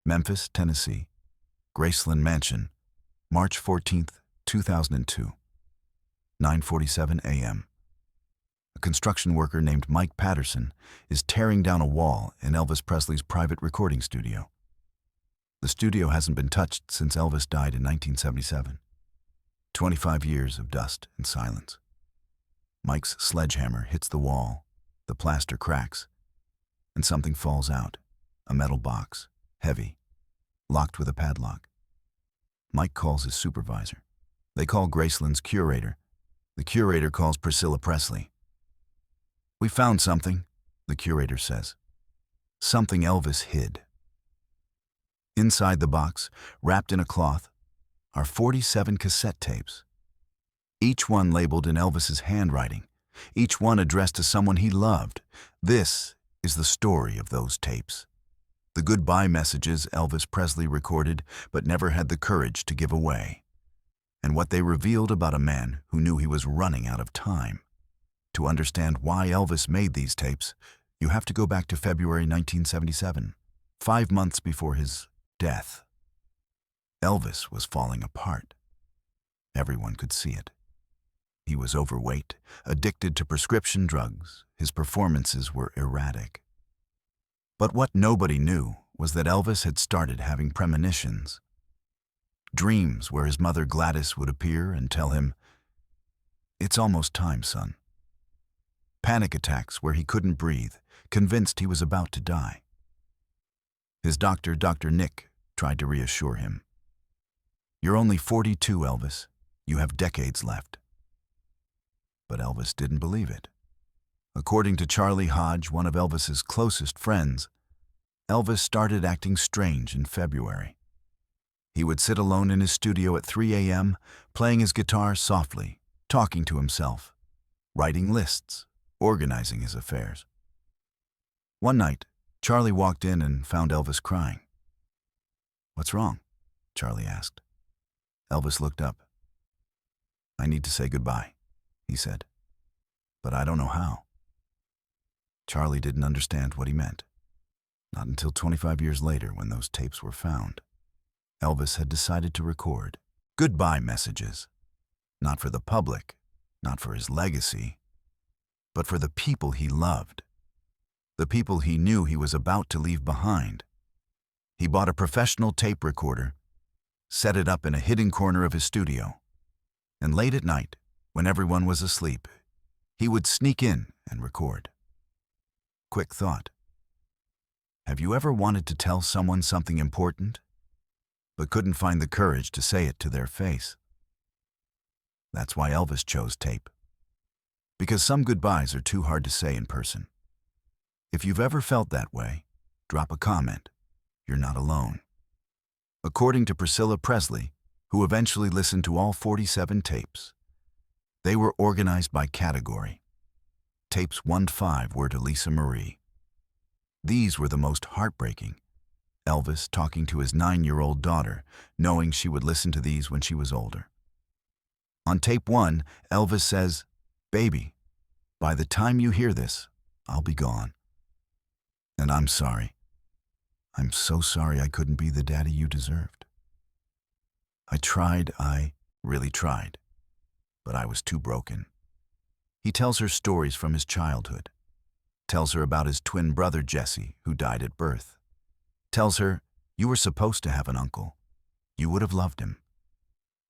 Memphis, Tennessee, Graceland Mansion, March 14th, 2002, 9:47 a.m. A construction worker named Mike Patterson is tearing down a wall in Elvis Presley's private recording studio. The studio hasn't been touched since Elvis died in 1977. 25 years of dust and silence. Mike's sledgehammer hits the wall, the plaster cracks, and something falls out, a metal box, heavy, locked with a padlock. Mike calls his supervisor. They call Graceland's curator. The curator calls Priscilla Presley. "We found something," the curator says. "Something Elvis hid." Inside the box, wrapped in a cloth, are 47 cassette tapes. Each one labeled in Elvis's handwriting, each one addressed to someone he loved. This is the story of those tapes. The goodbye messages Elvis Presley recorded but never had the courage to give away. And what they revealed about a man who knew he was running out of time. To understand why Elvis made these tapes, you have to go back to February 1977, 5 months before his death. Elvis was falling apart. Everyone could see it. He was overweight, addicted to prescription drugs. His performances were erratic. But what nobody knew was that Elvis had started having premonitions. Dreams where his mother Gladys would appear and tell him, "It's almost time, son." Panic attacks where he couldn't breathe, convinced he was about to die. His doctor, Dr. Nick, tried to reassure him. "You're only 42, Elvis. You have decades left." But Elvis didn't believe it. According to Charlie Hodge, one of Elvis's closest friends, Elvis started acting strange in February. He would sit alone in his studio at 3 a.m., playing his guitar softly, talking to himself, writing lists, organizing his affairs. One night, Charlie walked in and found Elvis crying. "What's wrong?" Charlie asked. Elvis looked up. "I need to say goodbye," he said, "but I don't know how." Charlie didn't understand what he meant. Not until 25 years later, when those tapes were found. Elvis had decided to record goodbye messages, not for the public, not for his legacy, but for the people he loved, the people he knew he was about to leave behind. He bought a professional tape recorder, set it up in a hidden corner of his studio, and late at night, when everyone was asleep, he would sneak in and record. Quick thought. Have you ever wanted to tell someone something important, but couldn't find the courage to say it to their face? That's why Elvis chose tape. Because some goodbyes are too hard to say in person. If you've ever felt that way, drop a comment. You're not alone. According to Priscilla Presley, who eventually listened to all 47 tapes, they were organized by category. Tapes 1 to 5 were to Lisa Marie. These were the most heartbreaking. Elvis talking to his 9-year-old daughter, knowing she would listen to these when she was older. On tape 1, Elvis says, "Baby, by the time you hear this, I'll be gone. And I'm sorry. I'm so sorry I couldn't be the daddy you deserved. I really tried, but I was too broken." He tells her stories from his childhood. Tells her about his twin brother Jesse, who died at birth. Tells her, "You were supposed to have an uncle. You would have loved him."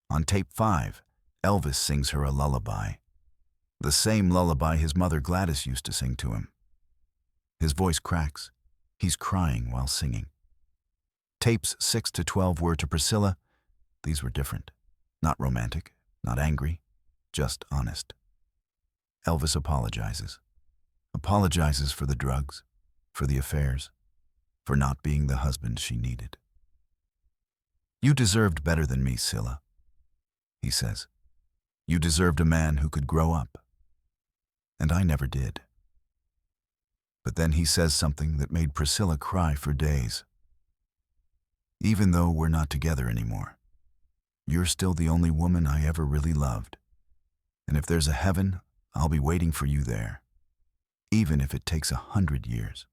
On tape 5, Elvis sings her a lullaby. The same lullaby his mother Gladys used to sing to him. His voice cracks. He's crying while singing. Tapes 6 to 12 were to Priscilla. These were different. Not romantic, not angry, just honest. Elvis apologizes. Apologizes for the drugs, for the affairs, for not being the husband she needed. "You deserved better than me, Scylla," he says. "You deserved a man who could grow up. And I never did." But then he says something that made Priscilla cry for days. "Even though we're not together anymore, you're still the only woman I ever really loved. And if there's a heaven, I'll be waiting for you there, even if it takes 100 years."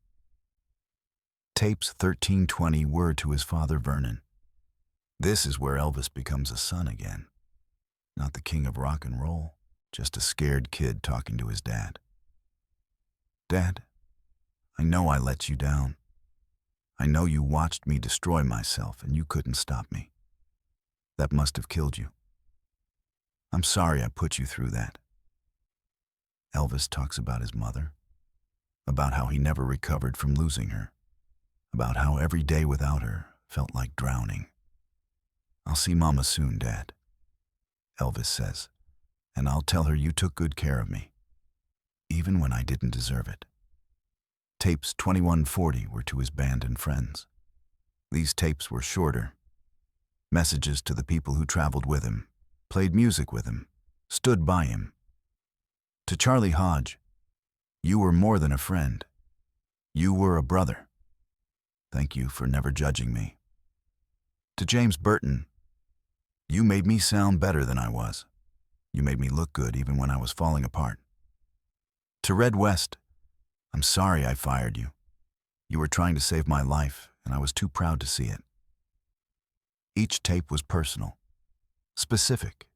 Tapes 1320 were to his father Vernon. This is where Elvis becomes a son again. Not the king of rock and roll, just a scared kid talking to his dad. Dad, I know I let you down. I know you watched me destroy myself and you couldn't stop me. That must have killed you. I'm sorry I put you through that. Elvis talks about his mother, about how he never recovered from losing her, about how every day without her felt like drowning. I'll see Mama soon, Dad, Elvis says, and I'll tell her you took good care of me, even when I didn't deserve it. Tapes 2140 were to his band and friends. These tapes were shorter. Messages to the people who traveled with him, played music with him, stood by him. To Charlie Hodge, you were more than a friend. You were a brother. Thank you for never judging me. To James Burton, you made me sound better than I was. You made me look good even when I was falling apart. To Red West, I'm sorry I fired you. You were trying to save my life, and I was too proud to see it. Each tape was personal, specific,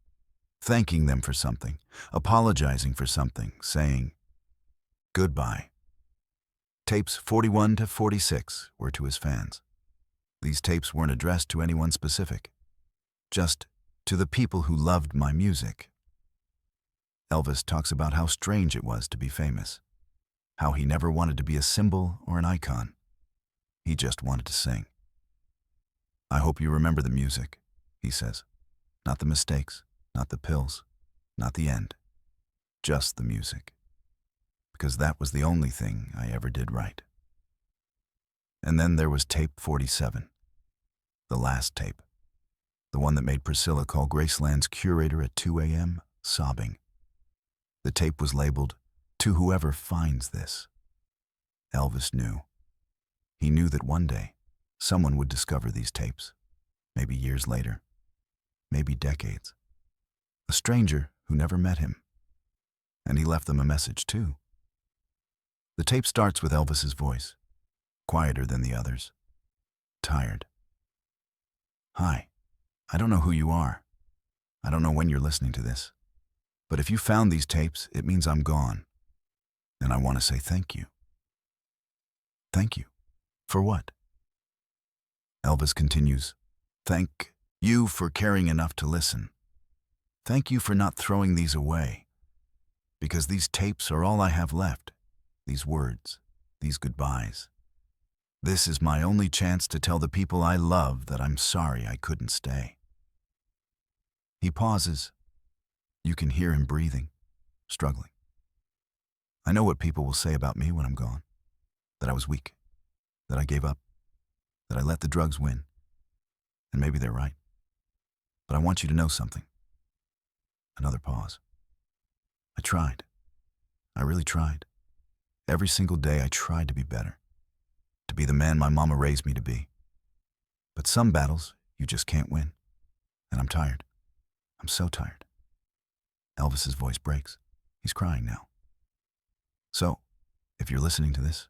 thanking them for something, apologizing for something, saying goodbye. Tapes 41 to 46 were to his fans. These tapes weren't addressed to anyone specific, just to the people who loved my music. Elvis talks about how strange it was to be famous, how he never wanted to be a symbol or an icon. He just wanted to sing. I hope you remember the music, he says. Not the mistakes, not the pills, not the end. Just the music. Because that was the only thing I ever did right. And then there was tape 47, the last tape, the one that made Priscilla call Graceland's curator at 2 a.m., sobbing. The tape was labeled, "To whoever finds this." Elvis knew. He knew that one day, someone would discover these tapes, maybe years later, maybe decades. A stranger who never met him. And he left them a message too. The tape starts with Elvis's voice, quieter than the others, tired. Hi, I don't know who you are. I don't know when you're listening to this. But if you found these tapes, it means I'm gone. And I want to say thank you. Thank you. For what? Elvis continues, thank you for caring enough to listen. Thank you for not throwing these away. Because these tapes are all I have left. These words, these goodbyes. This is my only chance to tell the people I love that I'm sorry I couldn't stay. He pauses. You can hear him breathing, struggling. I know what people will say about me when I'm gone. That I was weak, that I gave up, that I let the drugs win. And maybe they're right. But I want you to know something. Another pause. I tried. I really tried. Every single day I tried to be better, to be the man my mama raised me to be. But some battles you just can't win. And I'm tired. I'm so tired. Elvis's voice breaks. He's crying now. So, if you're listening to this,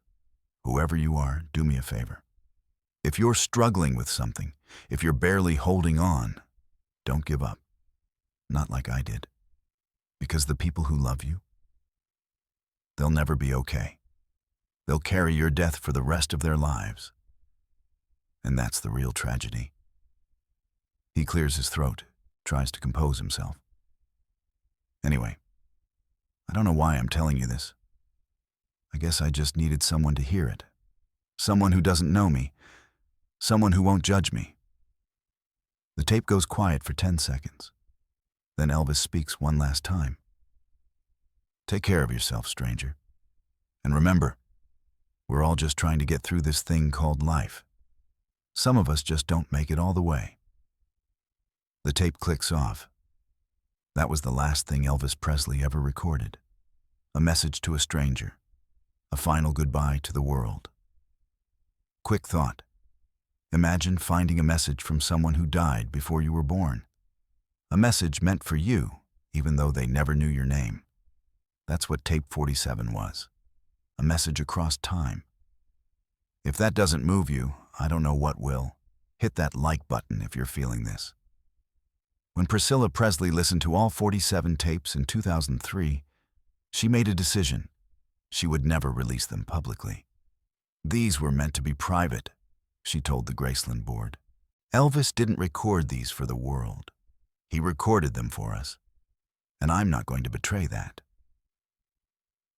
whoever you are, do me a favor. If you're struggling with something, if you're barely holding on, don't give up. Not like I did. Because the people who love you, they'll never be okay. They'll carry your death for the rest of their lives. And that's the real tragedy. He clears his throat, tries to compose himself. Anyway, I don't know why I'm telling you this. I guess I just needed someone to hear it. Someone who doesn't know me. Someone who won't judge me. The tape goes quiet for 10 seconds. Then Elvis speaks one last time. Take care of yourself, stranger. And remember, we're all just trying to get through this thing called life. Some of us just don't make it all the way. The tape clicks off. That was the last thing Elvis Presley ever recorded. A message to a stranger. A final goodbye to the world. Quick thought. Imagine finding a message from someone who died before you were born. A message meant for you, even though they never knew your name. That's what tape 47 was. A message across time. If that doesn't move you, I don't know what will. Hit that like button if you're feeling this. When Priscilla Presley listened to all 47 tapes in 2003, she made a decision. She would never release them publicly. These were meant to be private, she told the Graceland board. Elvis didn't record these for the world. He recorded them for us, and I'm not going to betray that.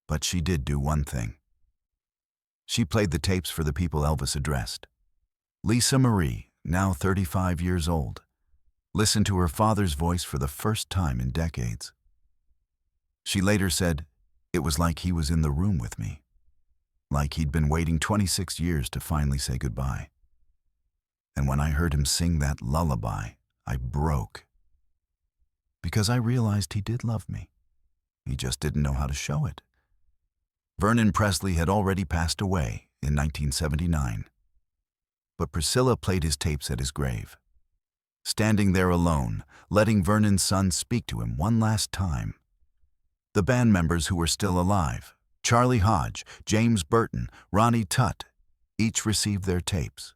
But she did do one thing. She played the tapes for the people Elvis addressed. Lisa Marie, now 35 years old, listened to her father's voice for the first time in decades. She later said, "It was like he was in the room with me, like he'd been waiting 26 years to finally say goodbye. And when I heard him sing that lullaby, I broke. Because I realized he did love me. He just didn't know how to show it." Vernon Presley had already passed away in 1979. But Priscilla played his tapes at his grave, standing there alone, letting Vernon's son speak to him one last time. The band members who were still alive, Charlie Hodge, James Burton, Ronnie Tutt, each received their tapes.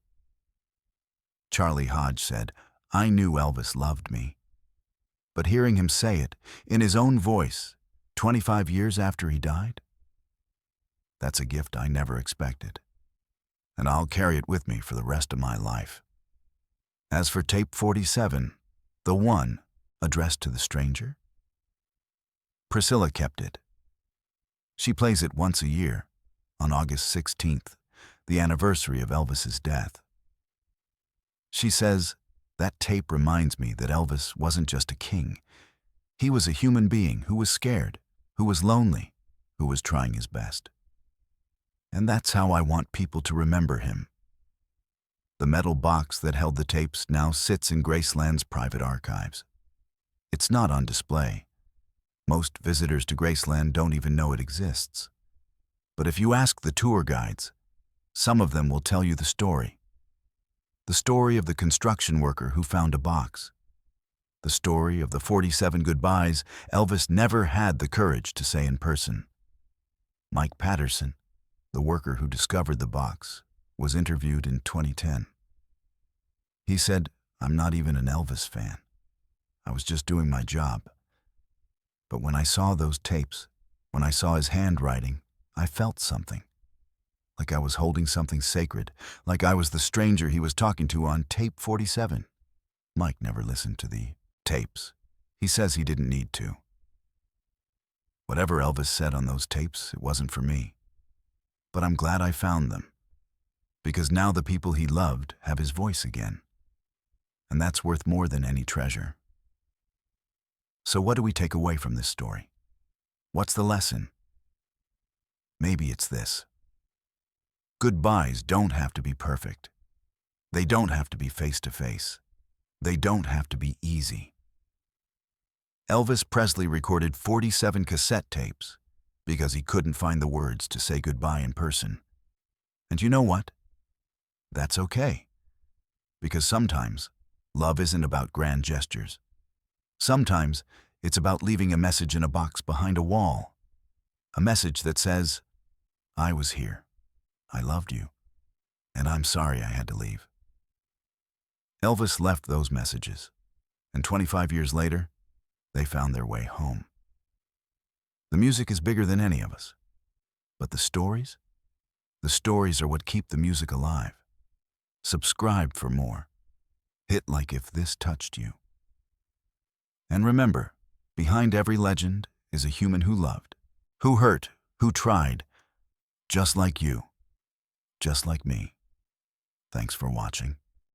Charlie Hodge said, "I knew Elvis loved me." But hearing him say it, in his own voice, 25 years after he died, that's a gift I never expected. And I'll carry it with me for the rest of my life. As for tape 47, the one addressed to the stranger, Priscilla kept it. She plays it once a year, on August 16th, the anniversary of Elvis's death. She says, "That tape reminds me that Elvis wasn't just a king. He was a human being who was scared, who was lonely, who was trying his best. And that's how I want people to remember him." The metal box that held the tapes now sits in Graceland's private archives. It's not on display. Most visitors to Graceland don't even know it exists. But if you ask the tour guides, some of them will tell you the story. The story of the construction worker who found a box. The story of the 47 goodbyes Elvis never had the courage to say in person. Mike Patterson, the worker who discovered the box, was interviewed in 2010. He said, "I'm not even an Elvis fan. I was just doing my job. But when I saw those tapes, when I saw his handwriting, I felt something. Like I was holding something sacred, like I was the stranger he was talking to on tape 47. Mike never listened to the tapes. He says he didn't need to. Whatever Elvis said on those tapes, it wasn't for me. But I'm glad I found them, because now the people he loved have his voice again. And that's worth more than any treasure." So what do we take away from this story? What's the lesson? Maybe it's this. Goodbyes don't have to be perfect. They don't have to be face-to-face. They don't have to be easy. Elvis Presley recorded 47 cassette tapes because he couldn't find the words to say goodbye in person. And you know what? That's okay. Because sometimes love isn't about grand gestures. Sometimes it's about leaving a message in a box behind a wall. A message that says, "I was here. I loved you. And I'm sorry I had to leave." Elvis left those messages, and 25 years later, they found their way home. The music is bigger than any of us. But the stories are what keep the music alive. Subscribe for more. Hit like if this touched you. And remember, behind every legend is a human who loved, who hurt, who tried, just like you, just like me. Thanks for watching.